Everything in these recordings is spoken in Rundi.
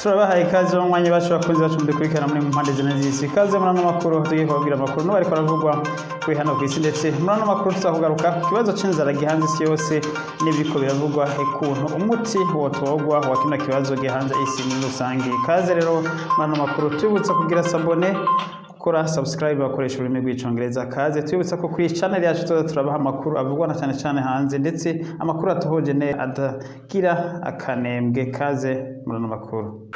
turabahaye ikaze mu mwanya bacu bakunze bacu mudukurikirana muri mpande zine z'isi. Ikaze muri ano makuru tugiye kubabwira amakuru no bariko baravugwa kuri hano ku isi, ndetse muri ano makuru tuzakugaruka ku kibazo c'inzara gihanze isi yose n'ibiriko biravugwa ukuntu umuti wotogwa wa kino kibazo gihanze isi muri rusange. Ikaze rero muri ano makuru tubibutsa kugira sabone, kora subscribe bakoresha ururimi rw'icongereza. Kaze tubibutsa ko kuri channel yacu turabaha amakuru avugwa na cyane hanze, ndetse amakuru atohoje ne adagira akanembwe. Kaze muri ano makuru.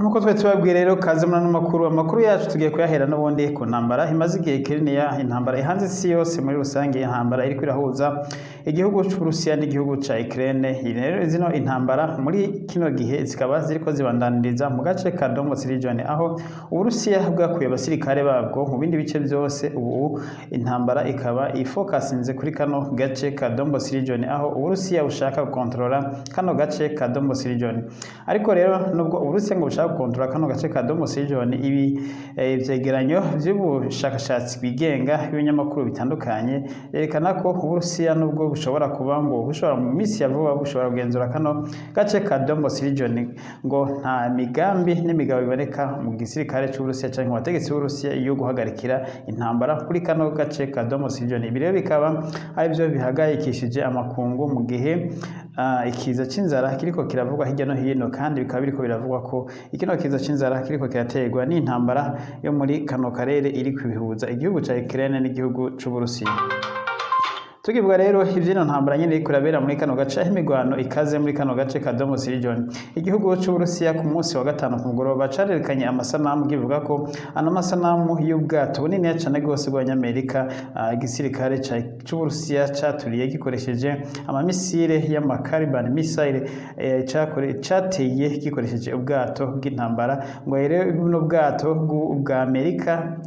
Nuko twe tubabwiye rero, kaze muri ano amakuru yacu tugiye kuyahera n'ubundi ku ntambara imaze igihe kinini, intambara ihanze isi yose muri rusange, intambara iri kwirahuza igihugu cy'Uburusiya n'igihugu ca Ukraine. Rero zino intambara muri kino gihe zikaba ziriko zibandaniriza mu gace ka Donbas region, aho Uburusiya bwakuye abasirikare babwo mu bindi bice byose. Ubu intambara ikaba ifokasinze kuri kano gace ka Donbas region, aho Uburusiya bushaka gukontrola kano gace ka Donbas region. Ariko rero nubwo Uburusiya ngo bushaka gukontrola kano gace ka Donbas region, ibi vyegeranyo vy'ubushakashatsi bwigenga ibinyamakuru bitandukanye yerekana ko Uburusiya nubwo bushobora kuba ngo bushobora mu minsi ya vuba bushobora kugenzura kano gace ka Donbas region, ngo nta migambi n'imigabo biboneka mu gisirikare cy'Uburusiya cyangwa abategetsi b'Uburusiya yo guhagarikira intambara kuri kano gace ka Donbas region. Ibi rero bikaba ari byo bihagayikishije amakungu mu gihe ikiza c'inzara kiriko kiravugwa hirya no hino, kandi bikaba biriko biravugwa ko ikino kiza c'inzara kiriko kiraterwa n'intambara yo muri kano karere iri kwihuza igihugu ca Ukraine n'igihugu c'Uburusiya. Tugibwa rero ivyino ntambara nyine iri kurabera muri kano gace, imigwano ikaze muri kano gace ka Donbas region. Igihugu c'Uburusiya ku munsi wa gatanu ku mugoroba carerekanye amasanamu kivuga ko ano masanamu y'ubwato bunini cyane gose bw'Abanyamerika, igisirikare c'Uburusiya caturiye gikoresheje amamisire y'amakaribani missile cateye gikoresheje ubwato bw'intambara. Ngo rero buno bwato bw'Amerika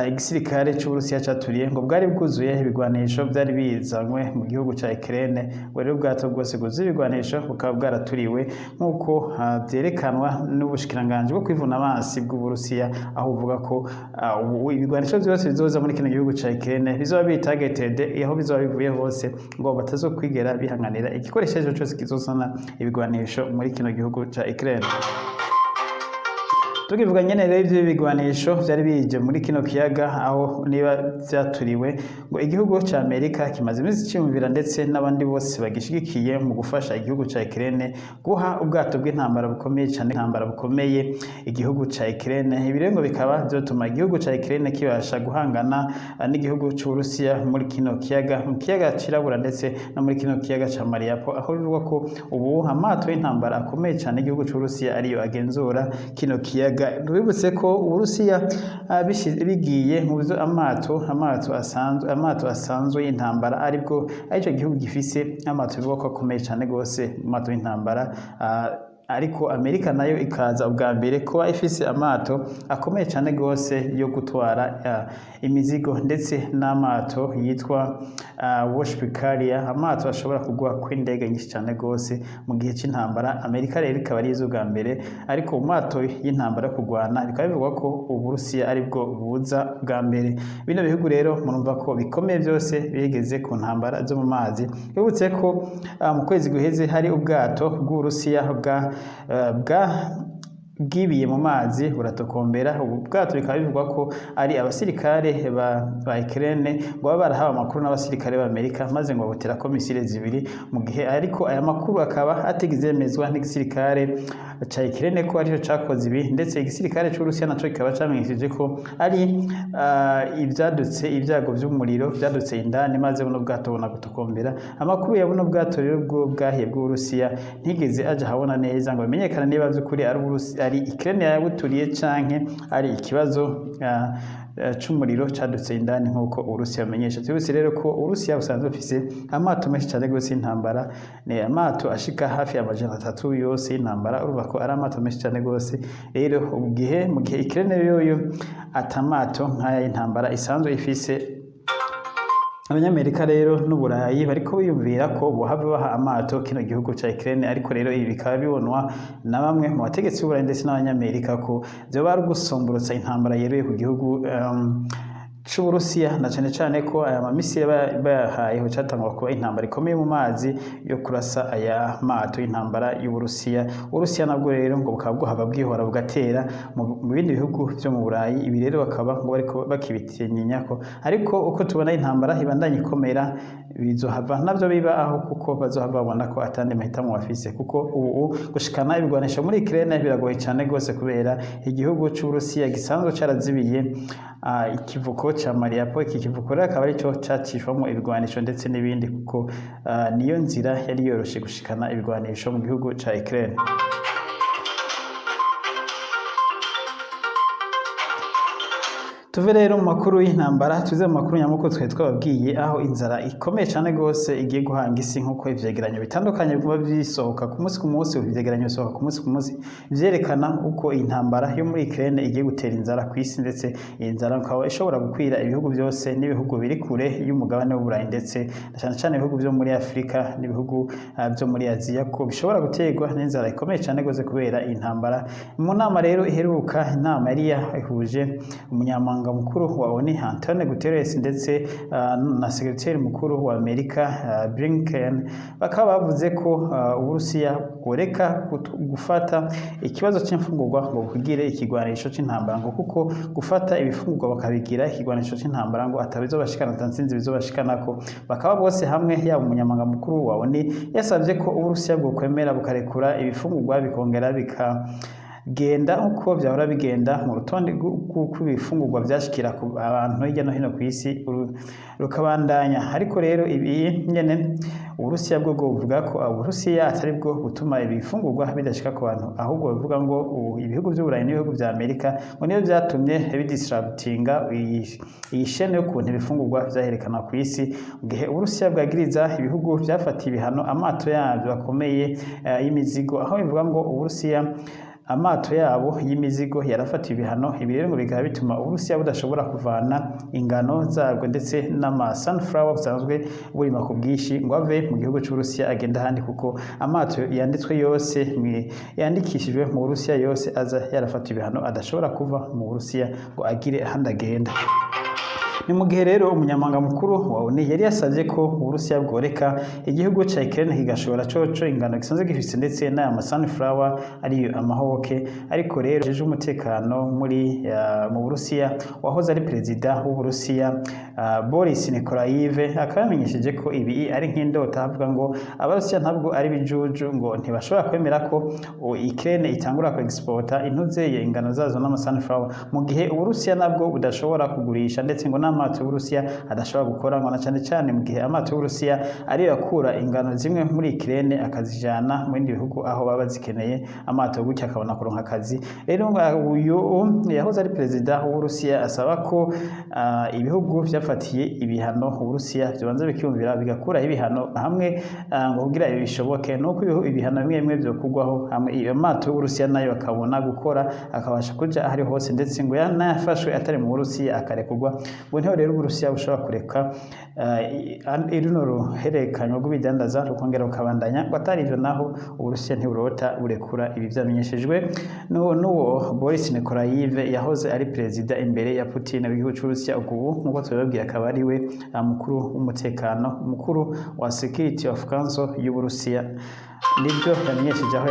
igisirikare c'Uburusiya caturiye ngo bwari bwuzuye ibigwanisho byari bizanywe mu gihugu ca Ukraine. Ngo rero ubwato bwose bwuzuye ibigwanisho bukaba bwaraturiwe nk'uko vyerekanwa n'ubushikiranganje bwo kwivuna amazi bw'Uburusiya, aho uvuga ko ibigwanisho byose bizoza muri kino gihugu ca Ukraine bizoba bitargeted, aho bizoba bivuye hose ngo batazokwigera bihanganira igikoresheje cyose kizozana ibigwanisho muri kino gihugu ca Ukraine. Tukivuga nyene rero ivyo bigwanisho vyari bije muri kino kiyaga, aho niba vyaturiwe, ngo igihugu ca Amerika kimaze iminsi cyumvira ndetse n'abandi bose bagishigikiye mu gufasha igihugu ca Ukraine guha ubwato bw'intambara bukomeye cyane, intambara bukomeye igihugu ca Ukraine. Ibi rero ngo bikaba vyotuma igihugu ca Ukraine kibasha guhangana n'igihugu c'Uburusiya muri kino kiyaga, mu kiyaga cirabura ndetse no muri kino kiyaga ca Mariupol, aho bivugwa ko ubu amato y'intambara akomeye cyane igihugu c'Uburusiya ariyo agenzura kino kiyaga. Rubibutse ko Uburusiya bigiye mu byo amato asanzwe y'intambara, aribwo arico gihugu gifise amato bivugwa ko akomeye cyane gose amato y'intambara, ariko Amerika nayo ikaza ubwa mbere kuba ifise amato akomeye cyane gose yo gutwara imizigo, ndetse n'amato yitwa warship carrier, amato ashobora kugwa kw'indege nyinshi cyane gose mu gihe c'intambara. Amerika rero ikaba ari izo bwa mbere, ariko mu mato y'intambara kugwana bikaba bivugwa ko Uburusiya aribwo buza bwa mbere. Bino bihugu rero murumva ko bikomeye byose bigeze ku ntambara zo mu mazi. Bibutse ko mu kwezi guheze hari ubwato bw'Uburusiya bwibiye mu mazi buratokombera. Ubu bwato bikaba bivugwa ko ari abasirikare ba Ukraine ngo baba barahawe amakuru n'abasirikare b'Amerika, maze ngo babuterako misile zibiri mu gihe, ariko aya makuru akaba atigeze yemezwa n'igisirikare ca Ukraine ko arico cakoze ibi, ndetse igisirikare c'Uburusiya naco kikaba camenyesheje ko ari ivyadutse ibyago vy'umuriro vyadutse indani, maze buno bwato buna gutokombera. Amakuru ya buno bwato rero bwo bwahiye bw'Uburusiya ntigeze aje habona neza ngo bimenyekane niba vy'ukuri ari Ukraine yabuturiye canke ari ikibazo c'umuriro cadutse indani nk'uko Uburusiya bumenyesha. Tubise rero ko Uburusiya busanzwe bufise amato menshi cyane gose y'intambara, ni amato ashika hafi ya 300 yose y'intambara. Urumva ko ari amato menshi cyane gose. Rero mu gihe Ukraine yoyo atamato nk'aya y'intambara isanzwe ifise, Abanyamerika rero n'Uburayi bariko biyumvira ko bohava baha amato kino gihugu ca Ukraine, ariko rero ibi bikaba bibonwa na bamwe mu bategetsi b'Uburayi ndetse n'Abanyamerika ko vyoba ari ugusomborotsa intambara yeruye ku gihugu c'Uburusiya, na cane ko aya mamisiri bayahayeho catangwa kuba intambara ikomeye mu mazi yo kurasa aya mato y'intambara y'Uburusiya. Uburusiya nabwo rero ngo bukaba bwohava bwihora bugatera mu bindi bihugu vyo mu Burayi. Ibi rero bakaba ngo bariko bakibitinyako, ariko uko tubona intambara ibandanya ikomera bizohava navyo biba aho, kuko bazohava babona ko atandi mahitamo bafise, kuko ubu gushikana ibigwanisho muri Ukraine biragoye cane gose, kubera igihugu c'Uburusiya gisanzwe carazibiye ikivuko ca Mariupol. Iki kivuko rero akaba arico cacishwamwo ibigwanisho ndetse n'ibindi, kuko niyo nzira yari yoroshe gushikana ibigwanisho mu gihugu ca Ukraine. Tuve rero mu makuru y'intambara tuze mu makuru nyamukuru twari twababwiye, aho inzara ikomeye cyane gose igiye guhanga isi, nk'uko ivyegeranyo bitandukanye biba bisohoka ku munsi, ivyegeranyo bisohoka ku munsi vyerekana uko intambara yo muri Ukraine igiye gutera inzara ku isi, ndetse iyi nzara ikaba ishobora gukwira ibihugu byose n'ibihugu biri kure y'umugabane w'Uburayi, ndetse cyane ibihugu vyo muri Afrika n'ibihugu vyo muri Aziya, ko bishobora guterwa n'inzara ikomeye cyane gose kubera intambara. Mu nama rero iheruka, inama yari yahuje umunyamabanga mukuru wa ONU Antonio Guterres ndetse na sekretari mukuru wa Amerika Blinken, bakaba bavuze ko Uburusiya bworeka gufata ikibazo c'imfungurwa ngo kugire ikigwanisho c'intambara, ngo kuko gufata ibifungurwa bakabigira ikigwanisho c'intambara ngo atabizobashikana tansinzi bizobashikanako. Bakaba bose hamwe, yaba umunyamabanga mukuru wa ONU yasavye ko Uburusiya bwokwemera bukarekura ibifungurwa bikongera genda uko vyahora bigenda mu rutonde rw'ibifungurwa vyashikira ku abantu hirya no hino ku isi rukabandanya. Ariko rero ibi nyene Uburusiya bwo buvuga ko Uburusiya atari bwo butuma ibifungurwa bidashika ku bantu, ahubwo bavuga ngo ibihugu vy'Uburayi n'ibihugu vya Amerika ngo niyo vyatumye bidisruptinga iyi shene yo kuntu ibifungurwa vyaherekana ku isi, mu gihe Uburusiya bwagiriza ibihugu vyafatiye ibihano amato yavyo akomeye y'imizigo, aho bivuga ngo Uburusiya amato yabo y'imizigo yarafatiwe ibihano. Ibi rero ngo bikaba bituma Uburusiya budashobora kuvana ingano zabwo ndetse n'ama sunflower busanzwe burima ku bwinshi ngo ave mu gihugu c'Uburusiya agenda ahandi, kuko amato yanditswe yose yandikishijwe mu Burusiya yose aza yarafatiwe ibihano adashobora kuva mu Burusiya ngo agire ahandi agenda. Ni mu gihe rero umunyamabanga mukuru wa ONU yari yasavye ko Uburusiya bworeka igihugu ca Ukraine kigashobora coco ingano gisanzwe gifise ndetse n'aya sunflower ariyo amahoke. Ariko rero jeje umutekano mu Burusiya wahoze ari perezida w'Uburusiya Boris Nikolaev akamenyesheje ko ibi ari nk'indota, avuga ngo Abarusiya ntabwo ari bijuju, ngo ntibashobora kwemera ko Ukraine itangura ku exporta intuzeye ingano zazo n'ama sunflower, mu gihe Uburusiya nabwo budashobora kugurisha, ndetse ngo amato y'Uburusiya adashobora gukora, ngo na cane mu gihe amato y'Uburusiya ariyo yakura ingano zimwe muri Ukraine akazijana mu bindi bihugu aho baba zikeneye amato gutya akabona kuronka akazi. Rero uyu yahoze ari perezida w'Uburusiya asaba ko ibihugu vyafatiye ibihano Uburusiya vyobanza bikiyumvira bigakuraho ibihano hamwe, ngo kugira bishoboke nuko ibihano bimwe vyokugwaho hamwe amato y'Uburusiya nayo akabona gukora akabasha kuja ahari hose, ndetse ngo yanafashwe atari mu Burusiya akarekurwa. Niho rero Uburusiya bushobora kureka runo ruhererekanywa rw'ibidandaza rukongera rukabandanya, ngo atari ivyo naho Uburusiya ntiburota burekura ibi vyamenyeshejwe n'uwo Boris Nikolaev yahoze ari perezida imbere ya Putin w'igihugu c'Uburusiya. Ubu nk'uko tubibabwiye akaba ari we mukuru w'umutekano, mukuru wa Security of Council y'Uburusiya. Nibyo yamenyesheje aho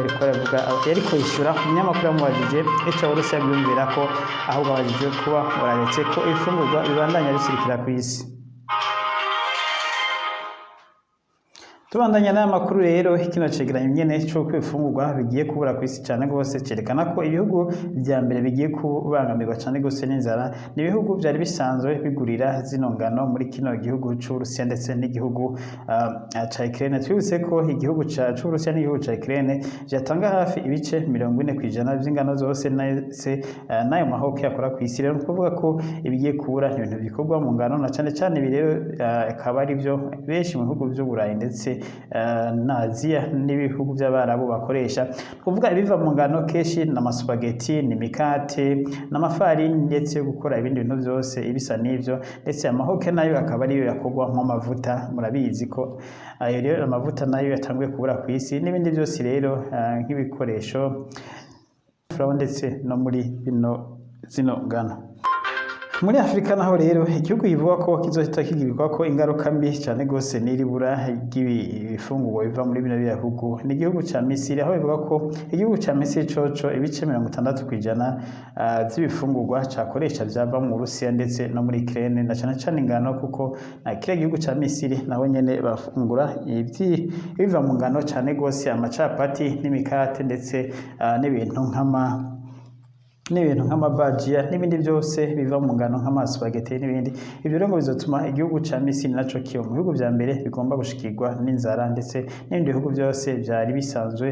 yariko yishura umunyamakuru yamubajije ico Uburusiya bwumvira ko ahubwo abajije kuba wararetse ko ifungurwa bibandanya bisirikira ku isi. Tubandanya n'aya makuru rero, kino cegeranyo nyene cyo kwifungurwa bigiye kubura ku isi cyane gose cerekana ko ibihugu vya mbere bigiye kubangamirwa cyane gose n'inzara ni ibihugu vyari bisanzwe bigurira zino ngano muri kino gihugu c'Uburusiya ndetse n'igihugu ca Ukraine. Twibutse ko igihugu c'Uburusiya n'igihugu ca Ukraine vyatanga hafi ibice 40% vy'ingano zose n'ayo mahoke yakora ku isi. Rero kuvuga ko ibigiye kubura ibintu bikorwa mu ngano, na cyane ibi rero akaba ari byo benshi mu bihugu vy'Uburayi ndetse na Aziya n'ibihugu by'Abarabu bakoresha kuvuga ibiva mu ngano keshi n'amasupageti n'imikate n'amafarini ndetse gukora ibindi bintu byose ibisa n'ivyo ndetse amahoke nayo akaba ariyo yakorwa mu mavuta murabizi ko ayo rero amavuta nayo yatanguye kubura ku isi n'ibindi byose rero nk'ibikoresho ndetse no muri zino ngano. Muri Afrika naho rero igihugu kivuga ko kizohita kigirwa ko ingaruka mbi cyane gose n'iribura ry'ibifungurwa biva muri bino bihugu ni igihugu ca Misiri, aho bivuga ko igihugu ca Misiri coco ibice 60% z'ibifungurwa cakoresha byava mu Burusiya ndetse no muri Ukraine na cyane ingano, kuko kiriya gihugu ca Misiri naho nyene bafungura ibiva mu ngano cyane gose amacapati n'imikate ndetse n'ibintu nk'amabajiya n'ibindi byose biva mu ngano nk'amasupageti n'ibindi. Ibyo rero ngo bizotuma igihugu ca Misiri naco kiba mu bihugu vya mbere bigomba gushikirwa n'inzara ndetse n'ibindi bihugu byose byari bisanzwe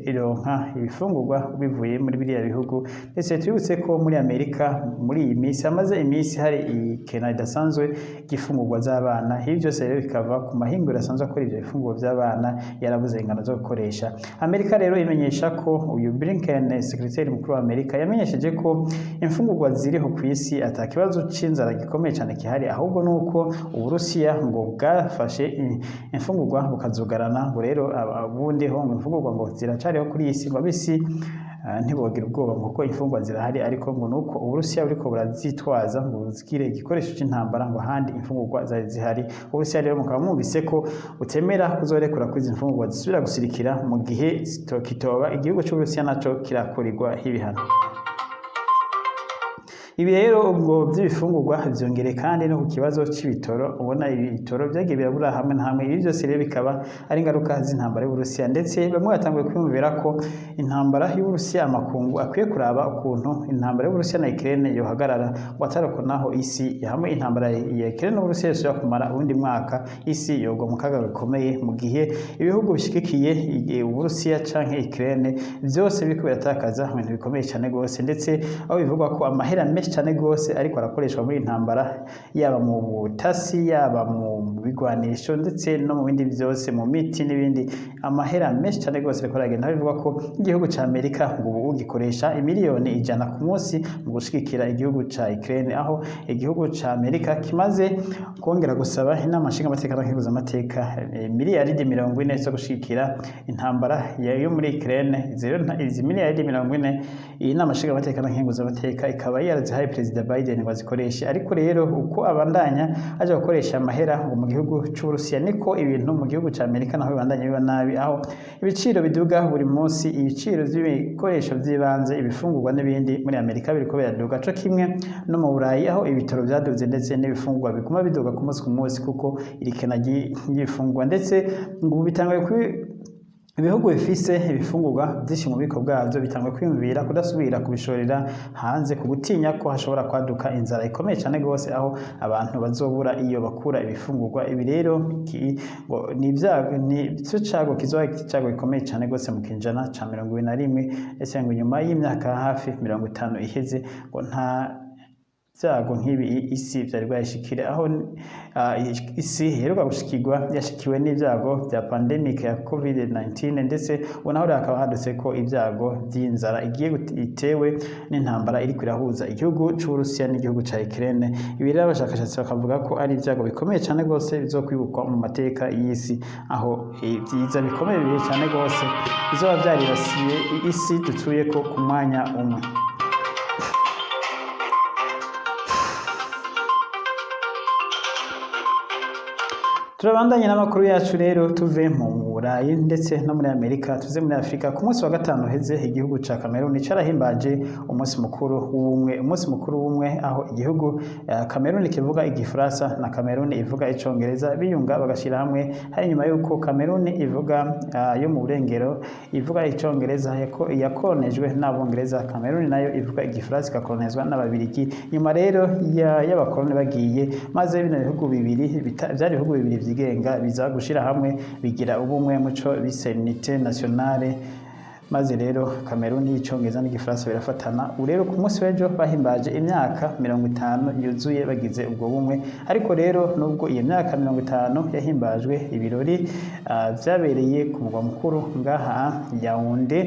bironka ibifungurwa bivuye muri biriya bihugu. Ndetse twibutse ko muri Amerika muri iyi minsi hamaze iminsi hari ikena ridasanzwe ry'ifungurwa z'abana, ibi byose rero bikava ku mahinguriro asanzwe akora ibyo bifungurwa by'abana yarabuze ingano zo gukoresha. Amerika rero imenyesha ko uyu Blinken, sekreteri mukuru wa Amerika, yamenyesheje ko imfungurwa ziriho ku isi atakibazo c'inzara gikomeye cyane kihari, ahubwo nuko Uburusiya ngo bwafashe imfungurwa bukazugarana. ngo rero ubundi ho ngo imfungurwa ngo ziracariho kuri iyi si, ngo abisi ntibogira ubwoba kuko imfungurwa zirahari, ariko ngo nuko Uburusiya buriko burazitwaza ngo buzigire igikoresho c'intambara, ngo handi imfungurwa zari zihari. Uburusiya rero mukaba mwumvise ko utemera kuzorekura kuri izi mfungurwa zisubira gusirikira mu gihe kitoba igihugu c'Uburusiya naco kirakurirwa ibihano. Ibi rero ubwo by'ibifungurwa byongere kandi no ku kibazo c'ibitoro, ubona ibitoro byagiye birabura hamwe na hamwe. Ibi byose rero bikaba ari ingaruka z'intambara y'Uburusiya, ndetse bamwe batanguye kwiyumvira ko intambara y'Uburusiya amakungu akwiye kuraba ukuntu intambara y'Uburusiya na Ukraine yohagarara, ngo atarako naho isi hamwe intambara ya Ukraine n'Uburusiya yosubira kumara ubundi mwaka, isi yogwa mu kaga gakomeye mu gihe ibihugu bishigikiye Uburusiya canke Ukraine byose biriko biratakaza ibintu bikomeye cyane gose, ndetse aho bivugwa ko amahera menshi cyane gose ariko arakoreshwa muri intambara, yaba mu butasi yaba mu bigwanisho ndetse no mu bindi byose mu miti n'ibindi. Amahera menshi cyane gose ariko aragenda, bivuga ko igihugu ca Amerika ngo ubu gikoresha imiliyoni 100 ku munsi mu gushigikira igihugu ca Ukraine, aho igihugu ca Amerika kimaze kongera gusaba inama nshinga amateka n'abakenguza amateka miliyaridi 40 zo gushigikira intambara yo muri Ukraine. Izi miliyaridi 40 iyi nama nshinga amateka n'abakenguza amateka ikaba yarazihaye Perezida Biden ngo azikoreshe, ariko rero uko abandanya aje gukoresha amahera ngo mu gihugu c'Uburusiya niko ibintu mu gihugu ca Amerika naho bibandanya biba nabi, aho ibiciro biduga buri munsi. Ibiciro by'ibikoresho by'ibanze, ibifungurwa n'ibindi muri Amerika biriko biraduga, co kimwe no mu Burayi aho ibitoro byaduze ndetse n'ibifungurwa biguma biduga ku munsi kuko irikena ry'ibifungurwa. Ndetse ngo bitangaye ibihugu bifise ibifungurwa byinshi mu biko bwavyo bitangwa kwiyumvira kudasubira kubishorera hanze ku gutinya ko hashobora kwaduka inzara ikomeye cyane gose, aho abantu bazobura iyo bakura ibifungurwa. Ibi rero ni cyo cago kizoba icago gikomeye cyane gose mu kinjana ca 21, ese ngo nyuma y'imyaka hafi 50 iheze ngo nta byago nk'ibi isi byari bwayishikire, aho isi iheruka gushikirwa yashikiwe n'ibyago bya pandemic ya COVID-19, ndetse unaho hakaba hadutse ko ibyago by'inzara igiye itewe n'intambara iri kwirahuza igihugu c'Uburusiya n'igihugu ca Ukraine. Ibi rero abashakashatsi bakavuga ko ari ibyago bikomeye cyane gose bizokwibukwa mu mateka y'isi, aho ibyiza bikomeye bihe cyane gose bizoba byaribasiye isi dutuye ko ku mwanya umwe. Turabandanye n'amakuru yacu rero tuve mu Burayi ndetse no muri Amerika tuze muri Afrika. Ku munsi wa gatanu heze igihugu ca Cameroon carahimbaje umunsi mukuru w'ubumwe, aho igihugu Cameroon kivuga igifaransa na Cameroon ivuga icongereza biyunga bagashira hamwe, hari nyuma yuko Cameroon ivuga yo mu burengero ivuga icongereza yakonejwe n'abongereza, Cameroon nayo ivuga igifaransa ikakonezwa n'ababirigi. Nyuma rero y'abakoloni bagiye, maze bino bihugu bibiri byari bihugu bibiri byigenga biza gushira hamwe bigira ubumwe muco bise unité nationale maze rero Cameroon y'icongereza n'igifaransa birafatana. Rero ku munsi w'ejo bahimbaje imyaka 50 yuzuye bagize ubwo bumwe, ariko rero nubwo iyo myaka 50 yahimbajwe, ibirori vyabereye ku mugwa mukuru ngaha Yaounde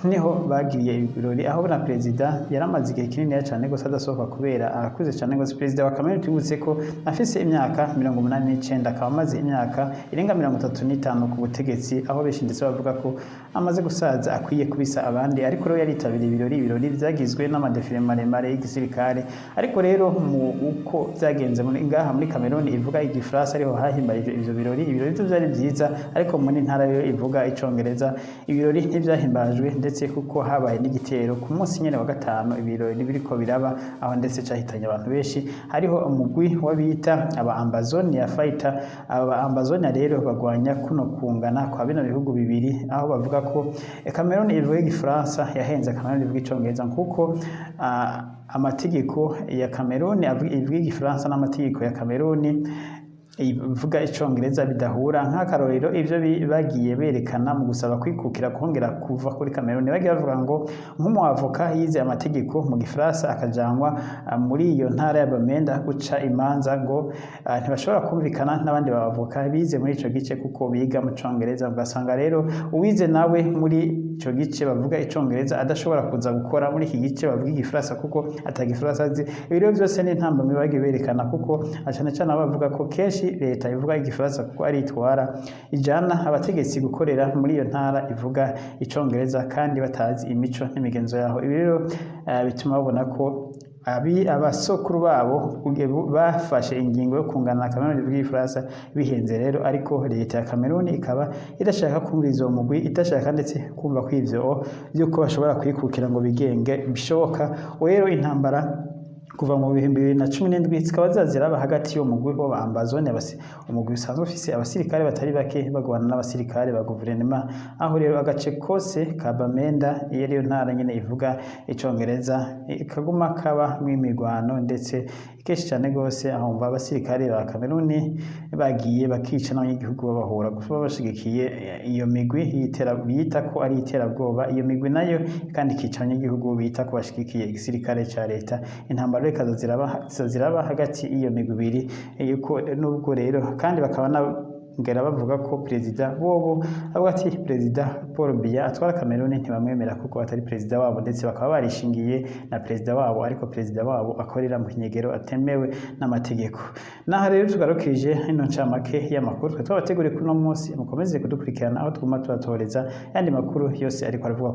niho bagiriye ibirori, aho na perezida yaramaze igihe kinini cyane gusa adasohoka kubera arakuze cyane gusa. Perezida wa Cameroon tubutse ko afise imyaka 89, akaba amaze imyaka irenga 35 ku butegetsi, aho benshi ndetse bavuga ko amaze gusaza akwiye kubisa abandi. Ariko rero yaritabiriye ibirori byagizwe n'amadefile maremare y'igisirikare. Ariko rero mu uko byagenze ngaha muri Cameroon ivuga igifaransa ariho hahimbarije ivyo birori. Ibirori byo byari byiza, ariko muri ntara yo ivuga icongereza ibirori ntibyahimbajwe, ndetse kuko habaye n'igitero ku munsi nyene wa gatanu ibirori biriko biraba, aho ndetse cyahitanye abantu benshi. Hariho umugwi w'abita aba Ambazonia fighter. Aba Ambazonia rero bagwanya kuno kungana kwa bino bihugu bibiri, aho bavuga ko Cameroon ivuga igifaransa yahenze Cameroon ivuga icongereza, kuko amategeko ya Cameroon ivuga igifaransa n'amategeko ya Cameroon ivuga icongereza bidahura. Nk'akarorero ivyo bagiye berekana mu gusaba kwikukira kongera kuva kuri Cameroon, bagiye bavuga ngo nk'umuavoka yize amategeko mu gifaransa akajanwa muri iyo ntara ya Bamenda guca imanza, ngo ntibashobora kumvikana n'abandi bavoka bize muri ico gice kuko biga mu congereza. Ugasanga rero uwize nawe muri ico gice bavuga icongereza adashobora kuza gukora muri iki gice bavuga igifaransa kuko atagifaransa azi. Ibiro byose ni intambamyi bagiye berekana, kuko cyane cyane bavuga ko kenshi leta ivuga igifaransa kuko ari itwara ijana abategetsi gukorera muri iyo ntara ivuga icongereza kandi batazi imico n'imigenzo yaho. Ibi rero bituma babona ko abasokuru babo bafashe ingingo yo kungana Cameroon ivuga igifaransa bihenze rero. Ariko leta ya Cameroon ikaba idashaka kumviriza uwo mugwi, idashaka ndetse kumva ko ivyo byuko bashobora kwikukira ngo bigenge bishoboka. Rero intambara kuva mu 2017 zikaba zaziraba hagati yo mugwi w'aba Ambazonia, umugwi usanzwe ufise abasirikare batari bake bagwana n'abasirikare ba guverinoma, aho rero agace kose ka Bamenda iyo ntara nyene ivuga icongereza ikaguma kaba mw'imigwano, ndetse kenshi cyane gose aho mva abasirikare ba Cameroon bagiye bakica n'abanyagihugu babahora gufa bashigikiye iyo migwi bita ko ari iterabwoba. Iyo migwi nayo kandi ikica abanyagihugu bita ko bashigikiye igisirikare ca leta. Intambara ikaza ziraba hagati iyo migwi ibiri, yuko nubwo rero kandi bakaba ngera bavuga ko perezida bobo avuga ati perezida Paul Biya atwara Cameroon ntibamwemera kuko atari perezida wabo, ndetse bakaba barishingiye na perezida wabo, ariko perezida wabo akorera mu kinyegero atemewe n'amategeko. Naha rero tugarukije ino ncamake y'amakuru twe twabateguriye kuno munsi. Mukomeze kudukurikirana aho tuguma tubatoreza yandi makuru yose ariko aravuga